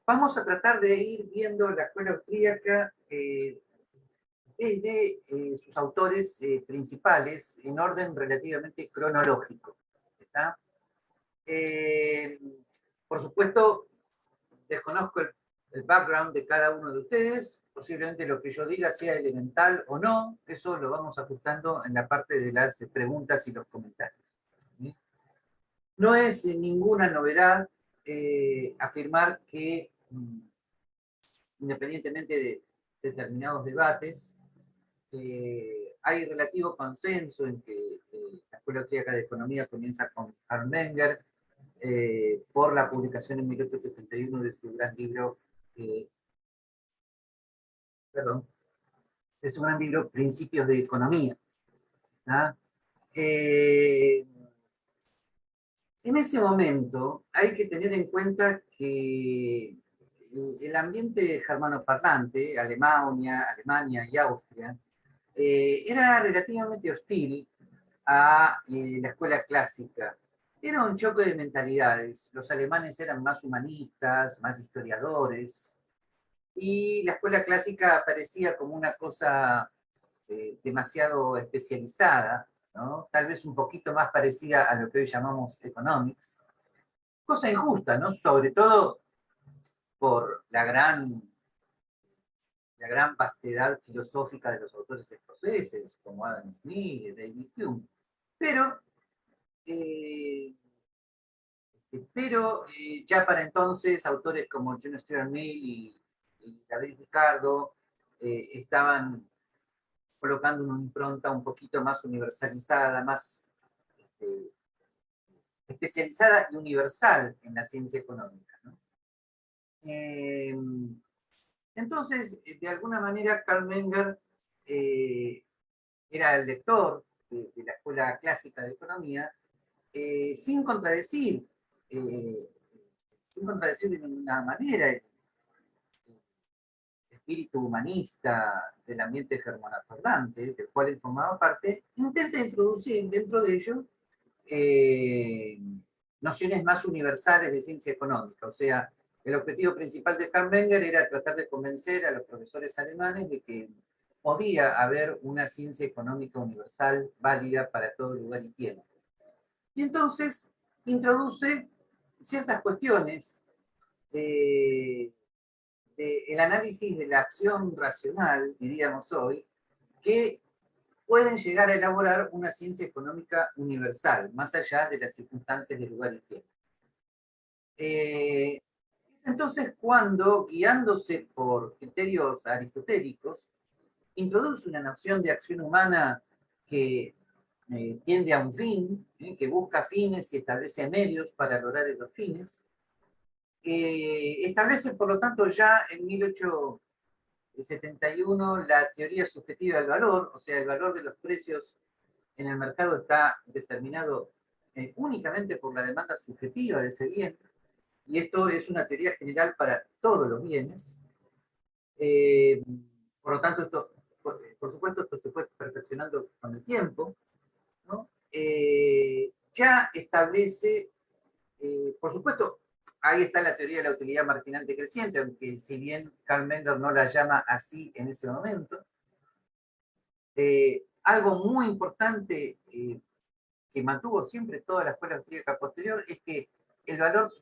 Vamos a tratar de ir viendo la escuela austríaca desde sus autores principales en orden relativamente cronológico. ¿Está? Eh, por supuesto, desconozco el background de cada uno de ustedes, posiblemente lo que yo diga sea elemental o no, eso lo vamos ajustando en la parte de las preguntas y los comentarios. ¿Sí? No es ninguna novedad afirmar que, independientemente de determinados debates, hay relativo consenso en que la Escuela Austríaca de Economía comienza con Karl Menger, por la publicación en 1871 de su gran libro, eh, perdón, de su gran libro Principios de Economía. ¿Ah? Eh, en ese momento hay que tener en cuenta que el ambiente germanoparlante, Alemania y Austria, era relativamente hostil a la escuela clásica. Era un choque de mentalidades. Los alemanes eran más humanistas, más historiadores, y la escuela clásica parecía como una cosa demasiado especializada, ¿no? Tal vez un poquito más parecida a lo que hoy llamamos economics. Cosa injusta, ¿no? Sobre todo por la gran vastedad filosófica de los autores escoceses, como Adam Smith y David Hume. Pero, eh, ya para entonces, autores como John Stuart Mill y David Ricardo estaban colocando una impronta un poquito más universalizada, más este, especializada y universal en la ciencia económica, ¿no? Eh, entonces, de alguna manera, Karl Menger eh, era el lector de la escuela clásica de economía, eh, sin contradecir, eh, sin contradecir de ninguna manera el espíritu humanista del ambiente germanoparlante, del cual él formaba parte, intenta introducir dentro de ello eh, nociones más universales de ciencia económica. O sea, el objetivo principal de Karl Menger era tratar de convencer a los profesores alemanes de que podía haber una ciencia económica universal válida para todo lugar y tiempo. Y entonces introduce ciertas cuestiones eh, del análisis de la acción racional, diríamos hoy, que pueden llegar a elaborar una ciencia económica universal, más allá de las circunstancias de lugar y tiempo. Es entonces cuando, guiándose por criterios aristotélicos, introduce una noción de acción humana que tiende a un fin, que busca fines y establece medios para lograr esos fines. Establece, por lo tanto, ya en 1871 la teoría subjetiva del valor, o sea, el valor de los precios en el mercado está determinado únicamente por la demanda subjetiva de ese bien, y esto es una teoría general para todos los bienes. Eh, por lo tanto, por supuesto, esto se fue perfeccionando con el tiempo, ¿no? Ya establece, por supuesto, ahí está la teoría de la utilidad marginal decreciente, aunque si bien Karl Menger no la llama así en ese momento. Algo muy importante que mantuvo siempre toda la escuela austríaca posterior es que el valor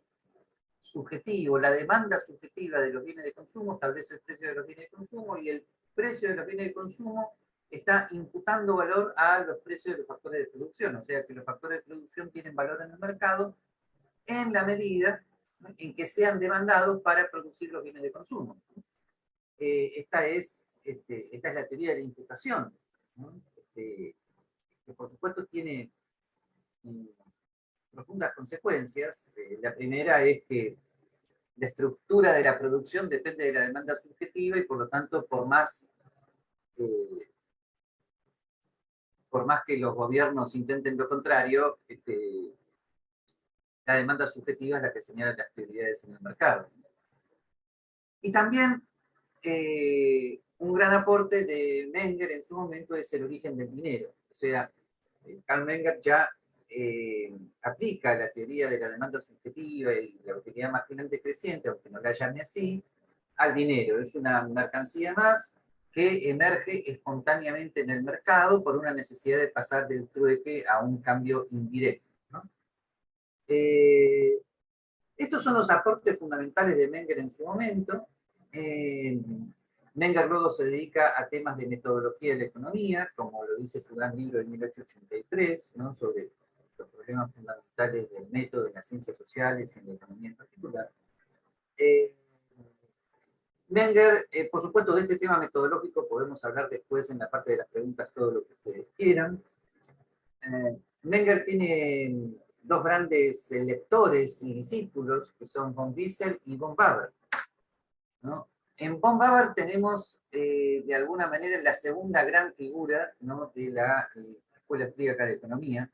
subjetivo, la demanda subjetiva de los bienes de consumo, establece el precio de los bienes de consumo, y el precio de los bienes de consumo está imputando valor a los precios de los factores de producción, o sea que los factores de producción tienen valor en el mercado en la medida en que sean demandados para producir los bienes de consumo. Esta es la teoría de la imputación, ¿no? Que por supuesto tiene profundas consecuencias. La primera es que la estructura de la producción depende de la demanda subjetiva y por lo tanto, eh, por más que los gobiernos intenten lo contrario, la demanda subjetiva es la que señala las prioridades en el mercado. Y también un gran aporte de Menger en su momento es el origen del dinero. O sea, Karl Menger ya aplica la teoría de la demanda subjetiva y la utilidad marginal decreciente, aunque no la llame así, al dinero. Es una mercancía más que emerge espontáneamente en el mercado por una necesidad de pasar del trueque a un cambio indirecto, ¿no? Estos son los aportes fundamentales de Menger en su momento. Menger luego se dedica a temas de metodología de la economía, como lo dice su gran libro de 1883, ¿no? Sobre los problemas fundamentales del método en las ciencias sociales y en la economía en particular. Eh, Menger, por supuesto, de este tema metodológico podemos hablar después en la parte de las preguntas, todo lo que ustedes quieran. Menger tiene dos grandes lectores y discípulos, que son von Wieser y von Baber, ¿no? En von Baber tenemos, de alguna manera, la segunda gran figura, ¿no?, de la Escuela Austríaca de Economía.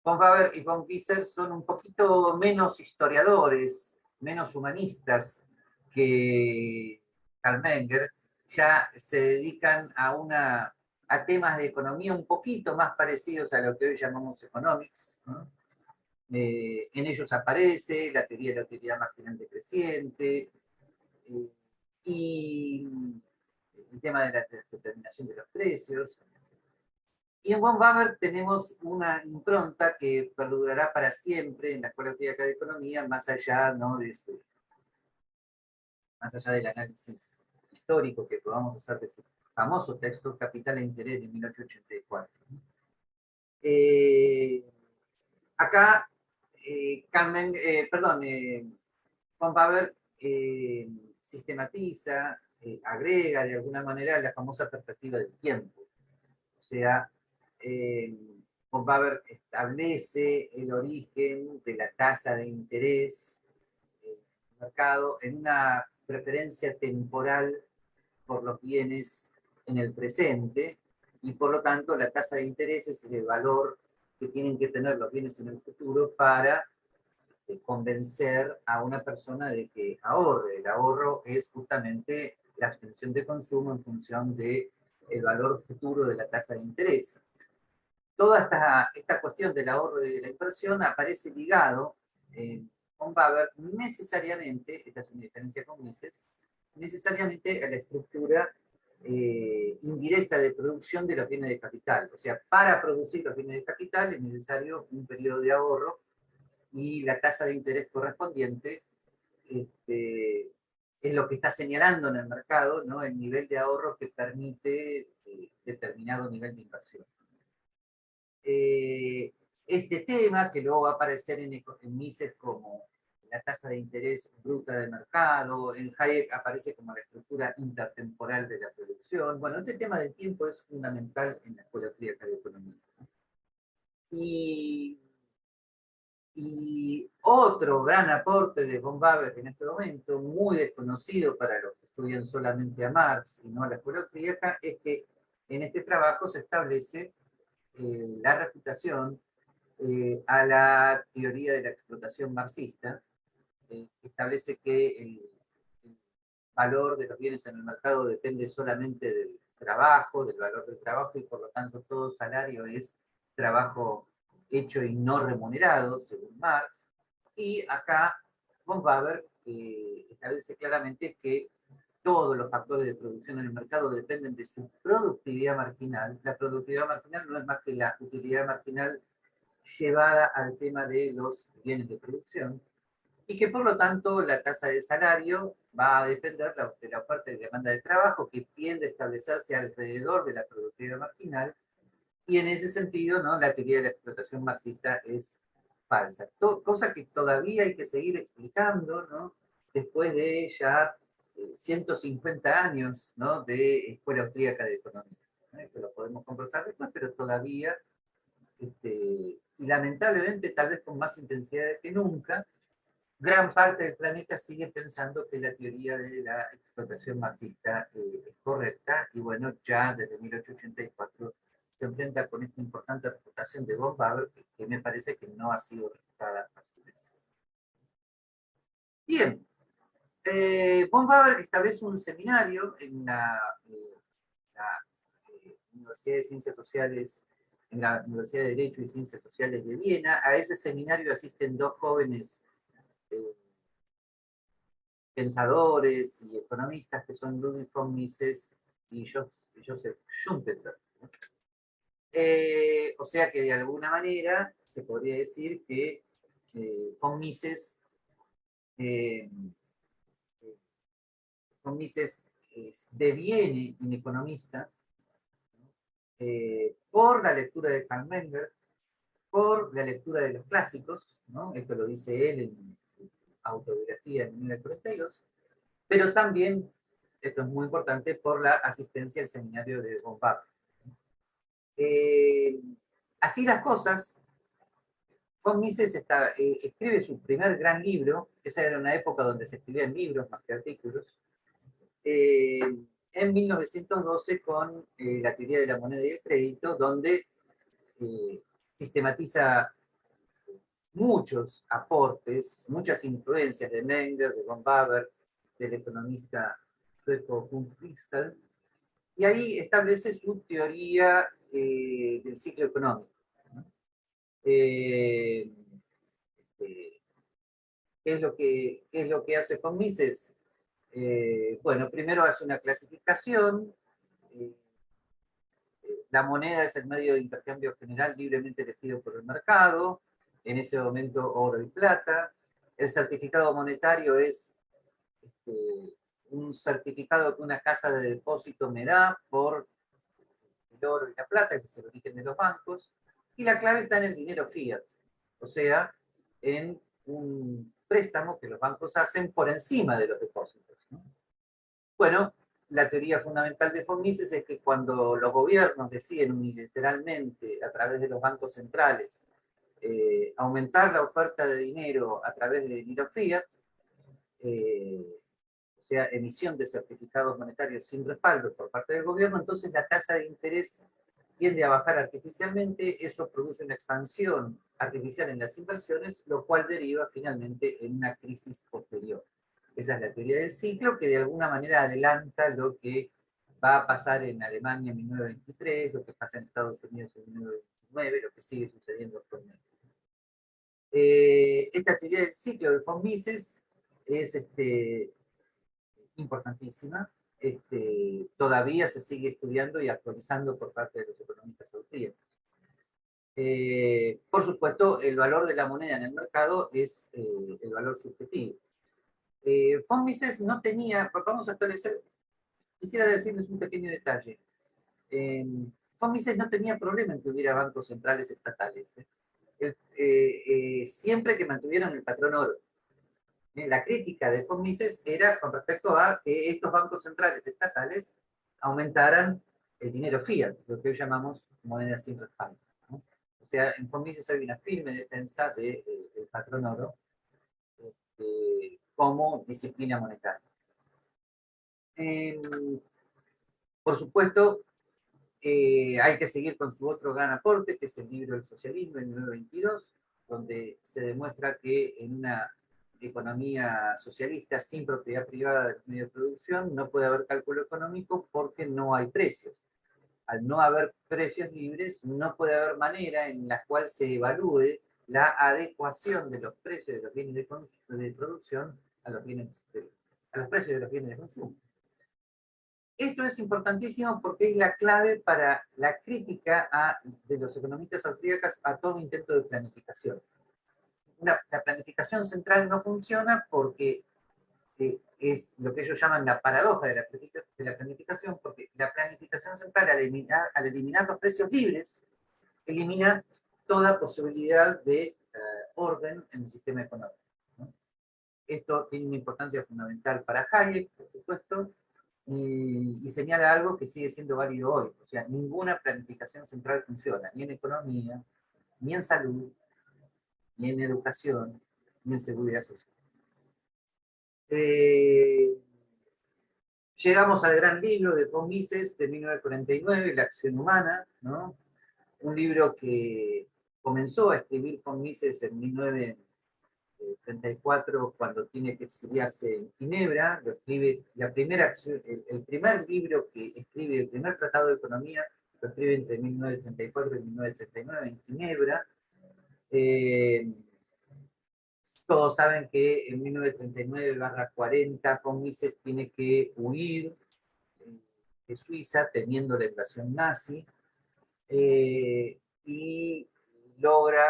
Von Baber y von Wieser son un poquito menos historiadores, menos humanistas que Carl Menger, ya se dedican a temas de economía un poquito más parecidos a lo que hoy llamamos economics, ¿no? En ellos aparece la teoría de la utilidad marginal decreciente, y el tema de la determinación de los precios. Y en von Baber tenemos una impronta que perdurará para siempre en la Escuela Austríaca de Economía, más allá, ¿no?, más allá del análisis histórico que podamos hacer de su famoso texto Capital e Interés de 1884. Acá, von Baber sistematiza, agrega de alguna manera la famosa perspectiva del tiempo. O sea, von Baber establece el origen de la tasa de interés del mercado en una preferencia temporal por los bienes en el presente, y por lo tanto la tasa de interés es el valor que tienen que tener los bienes en el futuro para convencer a una persona de que ahorre. El ahorro es justamente la abstención de consumo en función del valor futuro de la tasa de interés. Toda esta cuestión del ahorro y de la inversión aparece ligado con Baber necesariamente, esta es una diferencia con Mises, necesariamente a la estructura indirecta de producción de los bienes de capital. O sea, para producir los bienes de capital es necesario un periodo de ahorro, y la tasa de interés correspondiente es lo que está señalando en el mercado, ¿no?, el nivel de ahorro que permite determinado nivel de inversión. Este tema, que luego va a aparecer en Mises como la tasa de interés bruta del mercado, en Hayek aparece como la estructura intertemporal de la producción. Bueno, este tema del tiempo es fundamental en la Escuela Austríaca de Economía. Y otro gran aporte de von Baber en este momento, muy desconocido para los que estudian solamente a Marx y no a la Escuela Austríaca, es que en este trabajo se establece la refutación a la teoría de la explotación marxista, que establece que el valor de los bienes en el mercado depende solamente del trabajo, del valor del trabajo, y por lo tanto todo salario es trabajo hecho y no remunerado, según Marx. Y acá von Baber establece claramente que todos los factores de producción en el mercado dependen de su productividad marginal. La productividad marginal no es más que la utilidad marginal llevada al tema de los bienes de producción, y que por lo tanto la tasa de salario va a depender de la oferta y demanda de trabajo, que tiende a establecerse alrededor de la productividad marginal, y en ese sentido, ¿no?, la teoría de la explotación marxista es falsa. Cosa que todavía hay que seguir explicando, ¿no?, después de ya 150 años, ¿no?, de Escuela Austríaca de Economía. Esto lo podemos conversar después, pero todavía, y lamentablemente tal vez con más intensidad que nunca, gran parte del planeta sigue pensando que la teoría de la explotación marxista es correcta, y bueno, ya desde 1884 se enfrenta con esta importante reputación de von Baber, que me parece que no ha sido refutada a su vez. Bien, von Baber establece un seminario en la Universidad de Ciencias Sociales en la Universidad de Derecho y Ciencias Sociales de Viena. A ese seminario asisten dos jóvenes eh, pensadores y economistas que son Ludwig von Mises y Joseph Schumpeter. O sea que de alguna manera se podría decir que von Mises, eh, von Mises deviene un economista por la lectura de Karl Menger, por la lectura de los clásicos, ¿no? Esto lo dice él en su autobiografía en 1942, pero también, esto es muy importante, por la asistencia al seminario de von Bach. Así las cosas, von Mises escribe su primer gran libro, esa era una época donde se escribían libros más que artículos, en 1912 con la teoría de la moneda y el crédito, donde sistematiza muchos aportes, muchas influencias de Menger, de von Baber, del economista sueco Kuhn Kristall, y ahí establece su teoría del ciclo económico. ¿No? ¿Qué es lo que hace von Mises? Bueno, primero hace una clasificación. eh, la moneda es el medio de intercambio general libremente elegido por el mercado, en ese momento oro y plata. El certificado monetario es un certificado que una casa de depósito me da por el oro y la plata, ese es el origen de los bancos, y la clave está en el dinero fiat, o sea, en un préstamo que los bancos hacen por encima de los depósitos, ¿no? Bueno, la teoría fundamental de von Mises es que cuando los gobiernos deciden unilateralmente, a través de los bancos centrales, aumentar la oferta de dinero a través de dinero fiat, o sea, emisión de certificados monetarios sin respaldo por parte del gobierno, entonces la tasa de interés tiende a bajar artificialmente, eso produce una expansión artificial en las inversiones, lo cual deriva finalmente en una crisis posterior. Esa es la teoría del ciclo, que de alguna manera adelanta lo que va a pasar en Alemania en 1923, lo que pasa en Estados Unidos en 1929, lo que sigue sucediendo actualmente. Esta teoría del ciclo de von Mises es importantísima. Todavía se sigue estudiando y actualizando por parte de los economistas austríacos. Por supuesto, el valor de la moneda en el mercado es el valor subjetivo. Von Mises no tenía, vamos a establecer, quisiera decirles un pequeño detalle. Von Mises no tenía problema en que hubiera bancos centrales estatales, siempre que mantuvieran el patrón oro. La crítica de von Mises era con respecto a que estos bancos centrales estatales aumentaran el dinero fiat, lo que hoy llamamos moneda sin respaldo, ¿no? O sea, en von Mises hay una firme defensa del patrón oro como disciplina monetaria. Por supuesto, hay que seguir con su otro gran aporte, que es el libro del socialismo en 1922, donde se demuestra que en una economía socialista sin propiedad privada del medio de producción no puede haber cálculo económico porque no hay precios. Al no haber precios libres, no puede haber manera en la cual se evalúe la adecuación de los precios de los bienes de producción a los precios de los bienes de consumo. Esto es importantísimo porque es la clave para la crítica de los economistas austríacos a todo intento de planificación. La planificación central no funciona porque es lo que ellos llaman la paradoja de la planificación, porque la planificación central al eliminar los precios libres, elimina toda posibilidad de orden en el sistema económico, ¿no? Esto tiene una importancia fundamental para Hayek, por supuesto, y señala algo que sigue siendo válido hoy. O sea, ninguna planificación central funciona, ni en economía, ni en salud, ni en educación, ni en seguridad social. Llegamos al gran libro de von Mises de 1949, La acción humana, ¿no? Un libro que comenzó a escribir von Mises en 1934, cuando tiene que exiliarse en Ginebra. Lo escribe, el primer libro que escribe, el primer tratado de economía, lo escribe entre 1934 y 1939 en Ginebra. Todos saben que en 1939/40 von Mises tiene que huir de Suiza temiendo la invasión nazi, y logra,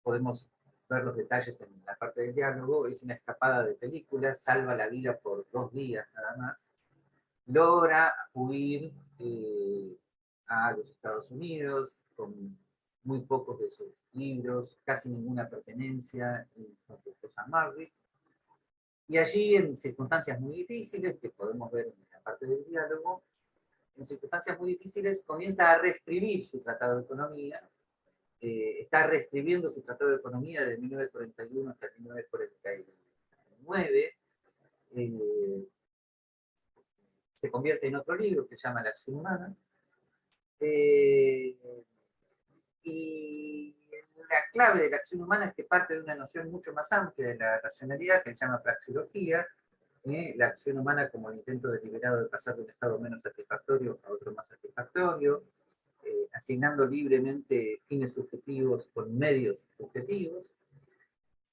podemos ver los detalles en la parte del diálogo, es una escapada de película, salva la vida por 2 días nada más, logra huir a los Estados Unidos con muy pocos de sus libros, casi ninguna pertenencia, con su esposa Margaret, y allí en circunstancias muy difíciles, que podemos ver en la parte del diálogo, en circunstancias muy difíciles comienza a reescribir su Tratado de Economía, está reescribiendo su Tratado de Economía de 1941 hasta 1949, eh, se convierte en otro libro que se llama La Acción Humana, eh, y la clave de la acción humana es que parte de una noción mucho más amplia de la racionalidad, que se llama praxeología, la acción humana como el intento deliberado de pasar de un estado menos satisfactorio a otro más satisfactorio, asignando libremente fines subjetivos con medios subjetivos.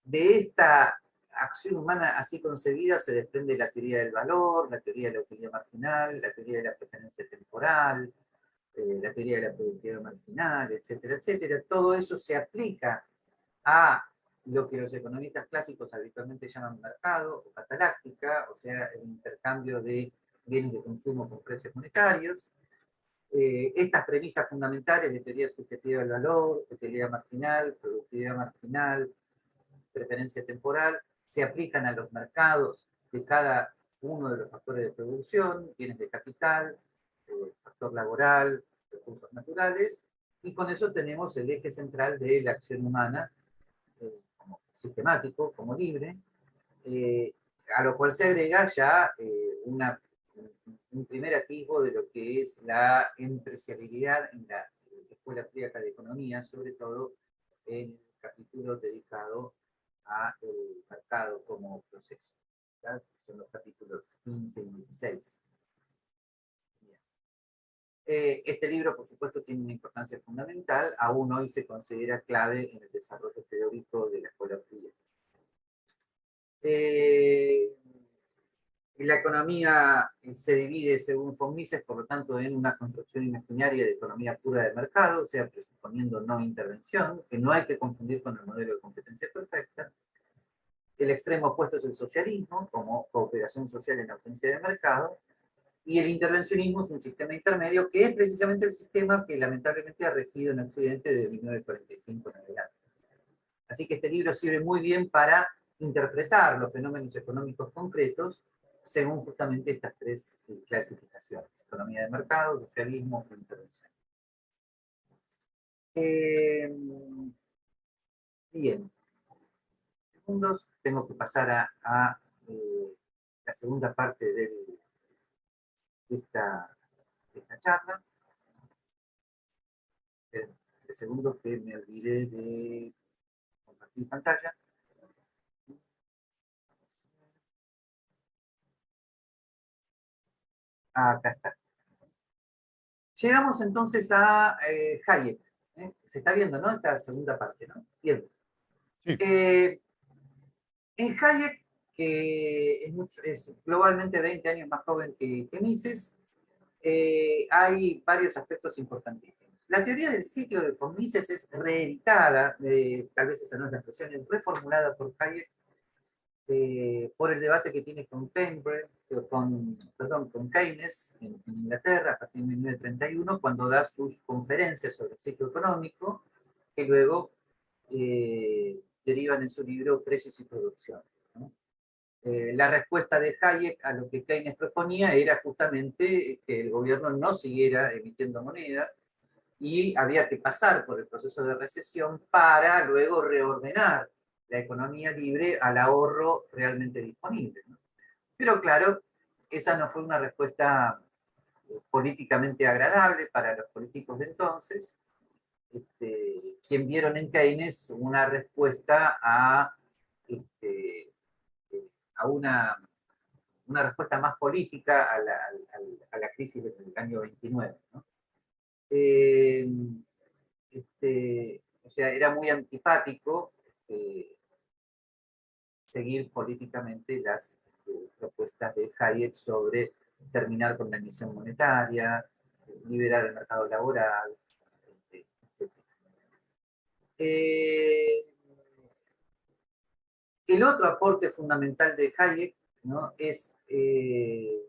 De esta acción humana así concebida se desprende la teoría del valor, la teoría de la utilidad marginal, la teoría de la preferencia temporal, la teoría de la productividad marginal, etcétera, etcétera. Todo eso se aplica a lo que los economistas clásicos habitualmente llaman mercado o cataláctica, o sea, el intercambio de bienes de consumo con precios monetarios. Estas premisas fundamentales de teoría subjetiva del valor, utilidad marginal, productividad marginal, preferencia temporal, se aplican a los mercados de cada uno de los factores de producción, bienes de capital, factor laboral, recursos naturales, y con eso tenemos el eje central de la acción humana, como sistemático, como libre, a lo cual se agrega ya un primer atisbo de lo que es la empresarialidad en la Escuela Austríaca de Economía, sobre todo en el capítulo dedicado a el mercado como proceso. ¿Ya? Son los capítulos 15 y 16. Este libro, por supuesto, tiene una importancia fundamental, aún hoy se considera clave en el desarrollo teórico de la escuela austríaca. La economía se divide, según von Mises, por lo tanto, en una construcción imaginaria de economía pura de mercado, o sea, presuponiendo no intervención, que no hay que confundir con el modelo de competencia perfecta. El extremo opuesto es el socialismo, como cooperación social en ausencia de mercado, y el intervencionismo es un sistema intermedio, que es precisamente el sistema que lamentablemente ha regido en Occidente desde 1945 en adelante. Así que este libro sirve muy bien para interpretar los fenómenos económicos concretos según justamente estas 3 clasificaciones: economía de mercado, socialismo e intervención. Bien, segundos, tengo que pasar a la segunda parte de esta charla. El segundo, que me olvidé de compartir pantalla. Acá está. Llegamos entonces a Hayek. Se está viendo, ¿no? Esta segunda parte, ¿no? Bien. Sí. En Hayek, que es globalmente 20 años más joven que Mises, hay varios aspectos importantísimos. La teoría del ciclo de von Mises es reeditada, tal vez esa no es la expresión, es reformulada por Hayek, por el debate que tiene con Cambridge, con Keynes en Inglaterra a partir de 1931, cuando da sus conferencias sobre el ciclo económico, que luego derivan en su libro Precios y Producción, ¿no? La respuesta de Hayek a lo que Keynes proponía era justamente que el gobierno no siguiera emitiendo moneda y había que pasar por el proceso de recesión para luego reordenar la economía libre al ahorro realmente disponible, ¿no? Pero claro, esa no fue una respuesta políticamente agradable para los políticos de entonces, quien vieron en Keynes una respuesta a una una respuesta más política a la crisis del año 29, ¿no? O sea, era muy antipático seguir políticamente las propuestas de Hayek sobre terminar con la emisión monetaria, liberar el mercado laboral, etc. El otro aporte fundamental de Hayek, ¿no? Es el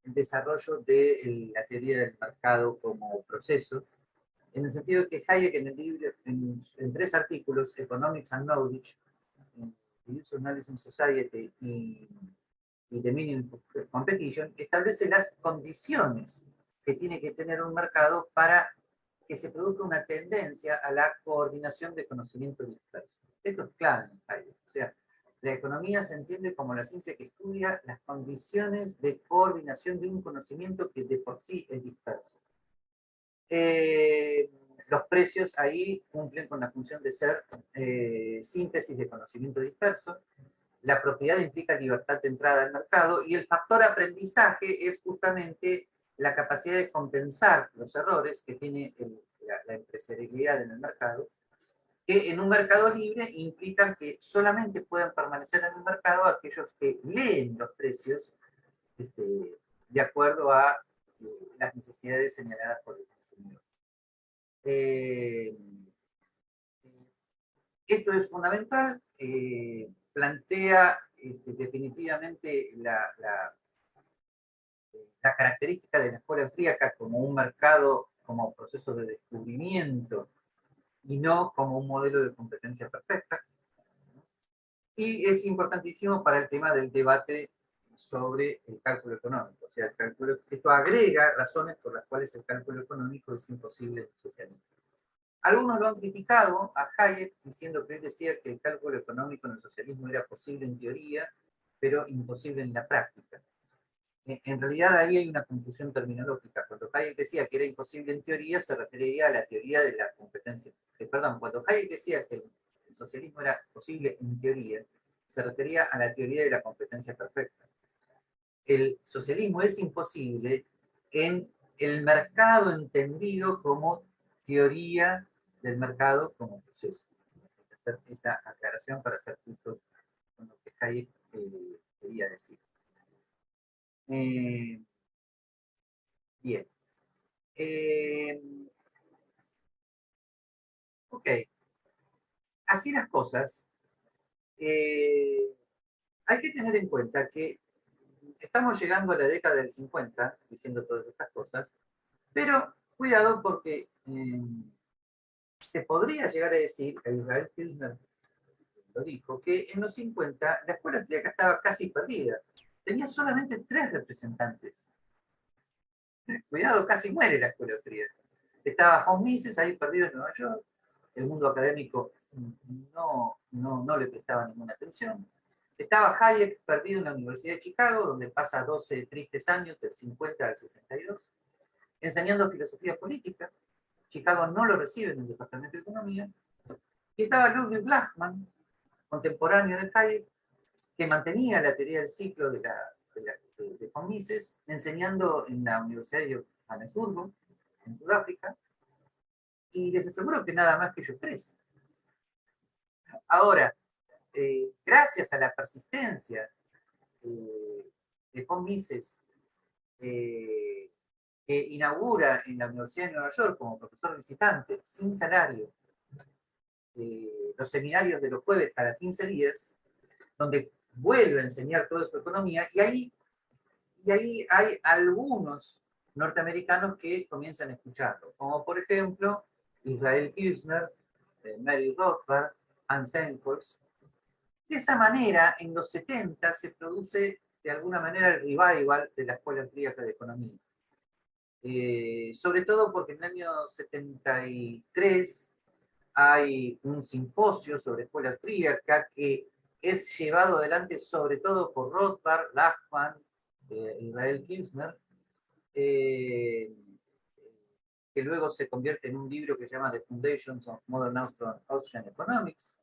desarrollo de la teoría del mercado como proceso, en el sentido que Hayek en el libro, en 3 artículos, Economics and Knowledge, The Use of Knowledge in Society y The Meaning of Competition, establece las condiciones que tiene que tener un mercado para que se produzca una tendencia a la coordinación de conocimiento disperso. Esto es clave en Hayek. O sea, la economía se entiende como la ciencia que estudia las condiciones de coordinación de un conocimiento que de por sí es disperso. Los precios ahí cumplen con la función de ser síntesis de conocimiento disperso. La propiedad implica libertad de entrada al mercado y el factor aprendizaje es justamente la capacidad de compensar los errores que tiene la empresarialidad en el mercado, que en un mercado libre implican que solamente puedan permanecer en el mercado aquellos que leen los precios de acuerdo a las necesidades señaladas por el consumidor. Esto es fundamental, plantea definitivamente la característica de la escuela austríaca como un mercado, como proceso de descubrimiento, y no como un modelo de competencia perfecta. Y es importantísimo para el tema del debate sobre el cálculo económico. O sea, esto agrega razones por las cuales el cálculo económico es imposible en el socialismo. Algunos lo han criticado a Hayek, diciendo que él decía que el cálculo económico en el socialismo era posible en teoría, pero imposible en la práctica. En realidad ahí hay una confusión terminológica. Cuando Hayek decía que era imposible en teoría, se refería a la teoría de la competencia. Cuando Hayek decía que el socialismo era posible en teoría, se refería a la teoría de la competencia perfecta. El socialismo es imposible en el mercado entendido como teoría del mercado como proceso. Hay que hacer esa aclaración para ser justo con lo que Hayek quería decir. Bien. Ok. Así las cosas, hay que tener en cuenta que estamos llegando a la década del 50, diciendo todas estas cosas, pero cuidado porque se podría llegar a decir, Israel Kirchner lo dijo, que en los 50 la escuela austríaca estaba casi perdida. Tenía solamente 3 representantes. Cuidado, casi muere la escuela austríaca. Estaba von Mises ahí perdido en Nueva York, el mundo académico no le prestaba ninguna atención. Estaba Hayek perdido en la Universidad de Chicago, donde pasa 12 tristes años, del 50 al 62, enseñando filosofía política. Chicago no lo recibe en el Departamento de Economía. Y estaba Ludwig Lachmann, contemporáneo de Hayek, que mantenía la teoría del ciclo de von Mises, enseñando en la Universidad de Johannesburgo, en Sudáfrica, y les aseguro que nada más que ellos 3. Ahora, gracias a la persistencia de von Mises, que inaugura en la Universidad de Nueva York como profesor visitante, sin salario, los seminarios de los jueves cada 15 días, donde vuelve a enseñar toda su economía, y ahí hay algunos norteamericanos que comienzan a escucharlo, como por ejemplo Israel Kirchner, Mary Rothbard, Hans Engels. De esa manera, en los 70 se produce de alguna manera el revival de la Escuela Austríaca de Economía. Sobre todo porque en el año 73 hay un simposio sobre escuela austríaca que es llevado adelante sobre todo por Rothbard, Lachmann, Israel Kirchner, que luego se convierte en un libro que se llama The Foundations of Modern Austrian Economics,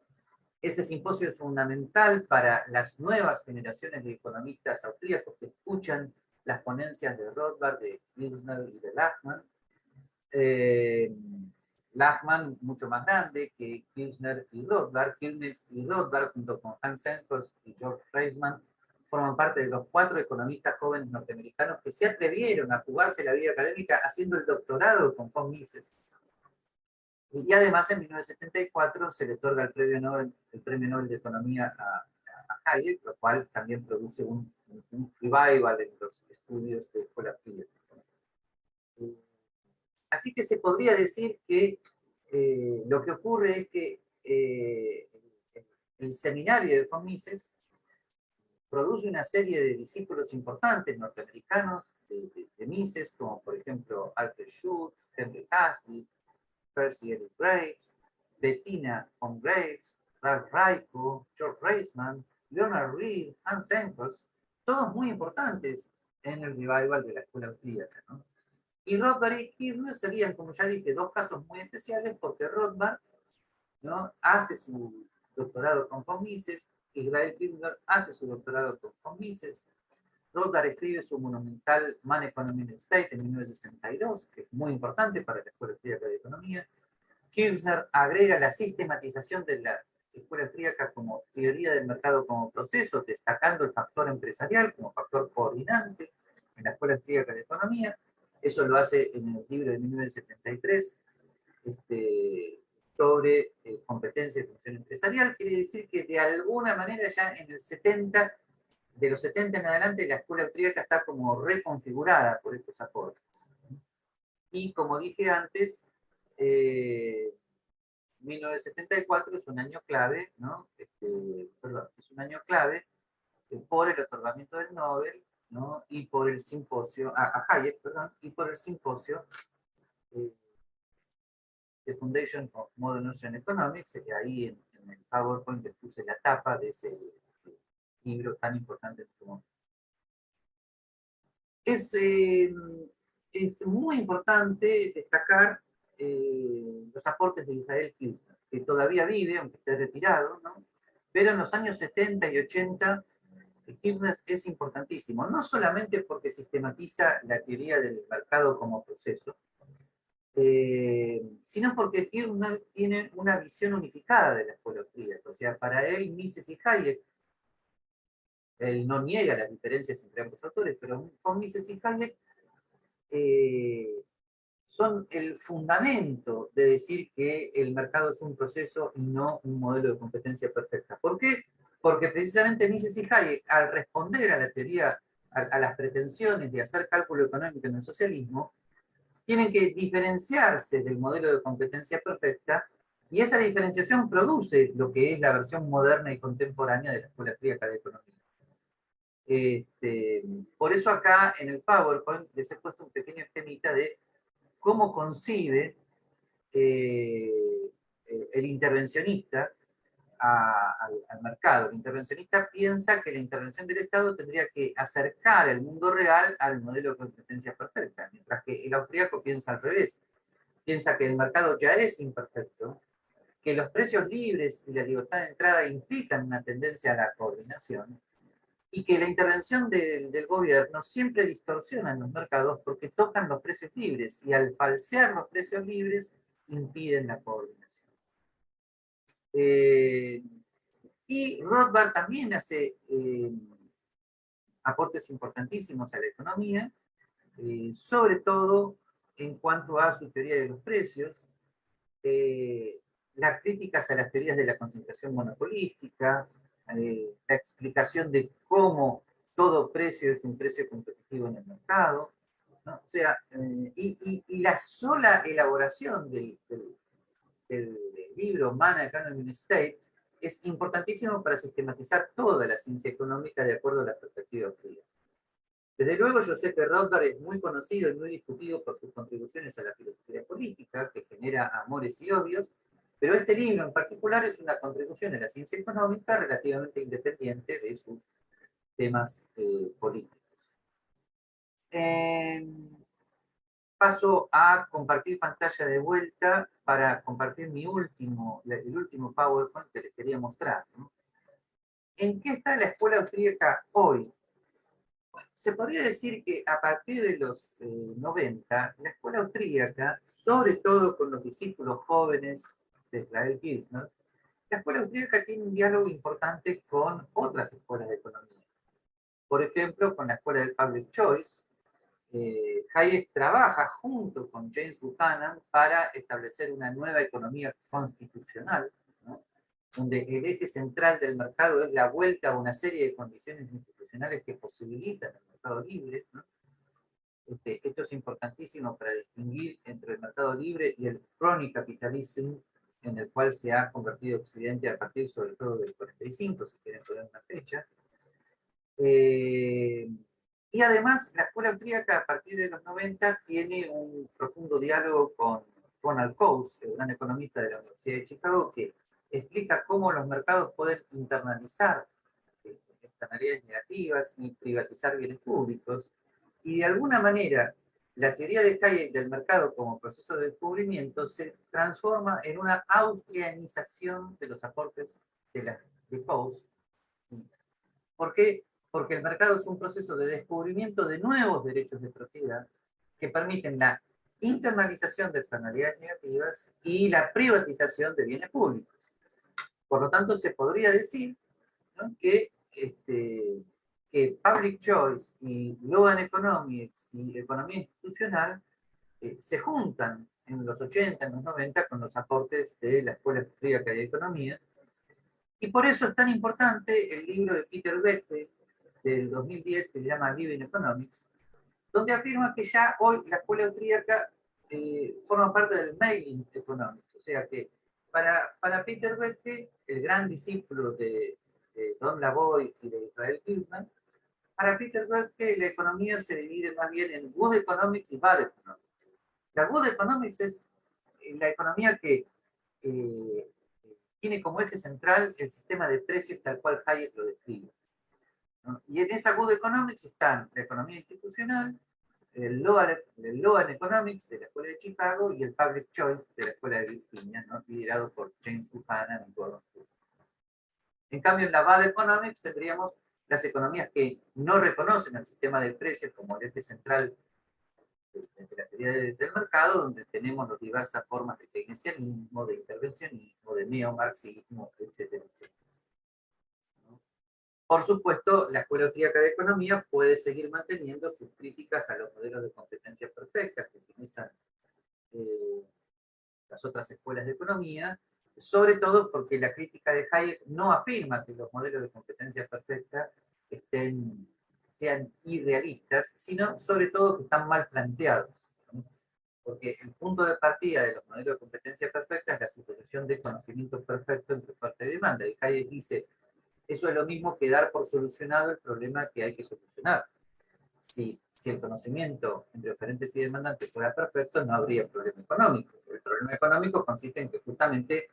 Ese simposio es fundamental para las nuevas generaciones de economistas austríacos que escuchan las ponencias de Rothbard, de Kirchner y de Lachmann. Lachmann mucho más grande que Kirchner y Rothbard. Kirchner y Rothbard, junto con Hans Engels y George Reisman, forman parte de los 4 economistas jóvenes norteamericanos que se atrevieron a jugarse la vida académica haciendo el doctorado con von Mises. Y además, en 1974 se le otorga el Premio Nobel de Economía a Hayek, lo cual también produce un revival en los estudios de escuela austríaca. Así que se podría decir que lo que ocurre es que el seminario de von Mises produce una serie de discípulos importantes norteamericanos de Mises, como por ejemplo Alfred Schultz, Henry Haslett, Percy Elliott Graves, Bettina von Graves, Ralph Raico, George Reisman, Leonard Reed, Hans Engels, todos muy importantes en el revival de la escuela austríaca, ¿no? Y Rothbard y Kirchner serían, como ya dije, 2 casos muy especiales porque Rothbard, ¿no?, hace su doctorado con von Mises, Israel Kirchner hace su doctorado con von Mises. Rothbard escribe su monumental Man Economy and State en 1962, que es muy importante para la Escuela Austríaca de Economía. Kirchner agrega la sistematización de la escuela austríaca como teoría del mercado como proceso, destacando el factor empresarial como factor coordinante en la escuela austríaca de economía. Eso lo hace en el libro de 1973, sobre competencia y función empresarial. Quiere decir que de alguna manera ya en el 70, de los 70 en adelante, la escuela austríaca está como reconfigurada por estos aportes. Y como dije antes, 1974 es un año clave, ¿no? Perdón, es un año clave por el otorgamiento del Nobel, ¿no? Y por el simposio, a Hayek, perdón, y por el simposio The Foundation of Modern Ocean Economics, ahí en el PowerPoint les puse la tapa de ese libro tan importante en su momento. Es muy importante destacar los aportes de Israel Kirchner, que todavía vive, aunque esté retirado, ¿no? Pero en los años 70 y 80 Kirchner es importantísimo, no solamente porque sistematiza la teoría del mercado como proceso, sino porque Kirchner tiene una visión unificada de la escuela austríaca. O sea, para él, Mises y Hayek, él no niega las diferencias entre ambos autores, pero con Mises y Hayek son el fundamento de decir que el mercado es un proceso y no un modelo de competencia perfecta. ¿Por qué? Porque precisamente Mises y Hayek, al responder a la teoría, a las pretensiones de hacer cálculo económico en el socialismo, tienen que diferenciarse del modelo de competencia perfecta, y esa diferenciación produce lo que es la versión moderna y contemporánea de la Escuela Austríaca de Economía. Por eso acá en el PowerPoint les he puesto un pequeño esquemita de cómo concibe el intervencionista al mercado. El intervencionista piensa que la intervención del Estado tendría que acercar el mundo real al modelo de competencia perfecta, mientras que el austríaco piensa al revés. Piensa que el mercado ya es imperfecto, que los precios libres y la libertad de entrada implican una tendencia a la coordinación, y que la intervención del gobierno siempre distorsiona los mercados porque tocan los precios libres, y al falsear los precios libres impiden la coordinación. Y Rothbard también hace aportes importantísimos a la economía, sobre todo en cuanto a su teoría de los precios, las críticas a las teorías de la concentración monopolística, la explicación de cómo todo precio es un precio competitivo en el mercado, ¿no? O sea, y la sola elaboración del libro Man Economy and State es importantísimo para sistematizar toda la ciencia económica de acuerdo a la perspectiva fría. Desde luego yo sé que Rothbard es muy conocido y muy discutido por sus contribuciones a la filosofía política, que genera amores y odios, pero este libro en particular es una contribución a la ciencia económica relativamente independiente de sus temas políticos. paso a compartir pantalla de vuelta para compartir el último PowerPoint que les quería mostrar, ¿no? ¿En qué está la escuela austríaca hoy? Bueno, se podría decir que a partir de los 90, la escuela austríaca, sobre todo con los discípulos jóvenes de Israel Kirchner, la escuela austríaca tiene un diálogo importante con otras escuelas de economía. Por ejemplo, con la escuela del Public Choice, Hayek trabaja junto con James Buchanan para establecer una nueva economía constitucional, ¿no? Donde el eje central del mercado es la vuelta a una serie de condiciones institucionales que posibilitan el mercado libre, ¿no? Esto es importantísimo para distinguir entre el mercado libre y el crony capitalism, en el cual se ha convertido Occidente a partir sobre todo del 45, si quieren poner una fecha. Y además, la escuela austríaca a partir de los 90 tiene un profundo diálogo con Ronald Coase, el gran economista de la Universidad de Chicago, que explica cómo los mercados pueden internalizar externalidades negativas y privatizar bienes públicos. Y de alguna manera, la teoría de Hayek del mercado como proceso de descubrimiento se transforma en una austrianización de los aportes de Coase. ¿Por qué? Porque el mercado es un proceso de descubrimiento de nuevos derechos de propiedad que permiten la internalización de externalidades negativas y la privatización de bienes públicos. Por lo tanto, se podría decir, ¿no?, que Public Choice y Law and Economics y economía institucional se juntan en los 80, en los 90, con los aportes de la Escuela Austríaca de Economía. Y por eso es tan importante el libro de Peter Bette del 2010 que se llama Living Economics, donde afirma que ya hoy la escuela austríaca forma parte del Mailing Economics. O sea que para Peter Bette, el gran discípulo de Don Lavoie y de Israel Kirchner, para Peter Bette la economía se divide más bien en Good Economics y Bad Economics. La Good Economics es la economía que tiene como eje central el sistema de precios tal cual Hayek lo describe, ¿no? Y en esa Good Economics están la economía institucional, el Law and Economics de la Escuela de Chicago y el Public Choice de la Escuela de Virginia, ¿no?, liderado por James Buchanan y Gordon Moore. En cambio, en la Bad Economics tendríamos las economías que no reconocen el sistema de precios como el eje central de la teoría del mercado, donde tenemos las diversas formas de keynesianismo, de intervencionismo, de neomarxismo, etcétera, etcétera. Por supuesto, la Escuela Austríaca de Economía puede seguir manteniendo sus críticas a los modelos de competencia perfecta que utilizan las otras escuelas de economía, sobre todo porque la crítica de Hayek no afirma que los modelos de competencia perfecta sean irrealistas, sino sobre todo que están mal planteados, ¿no? Porque el punto de partida de los modelos de competencia perfecta es la suposición de conocimiento perfecto entre oferta y demanda. Y Hayek dice, eso es lo mismo que dar por solucionado el problema que hay que solucionar. Si el conocimiento entre oferentes y demandantes fuera perfecto, no habría problema económico. El problema económico consiste en que justamente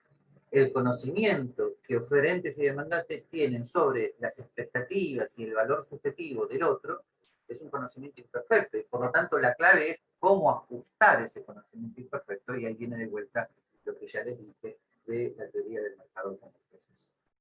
el conocimiento que oferentes y demandantes tienen sobre las expectativas y el valor subjetivo del otro es un conocimiento imperfecto, y por lo tanto la clave es cómo ajustar ese conocimiento imperfecto, y ahí viene de vuelta lo que ya les dije de la teoría del mercado común.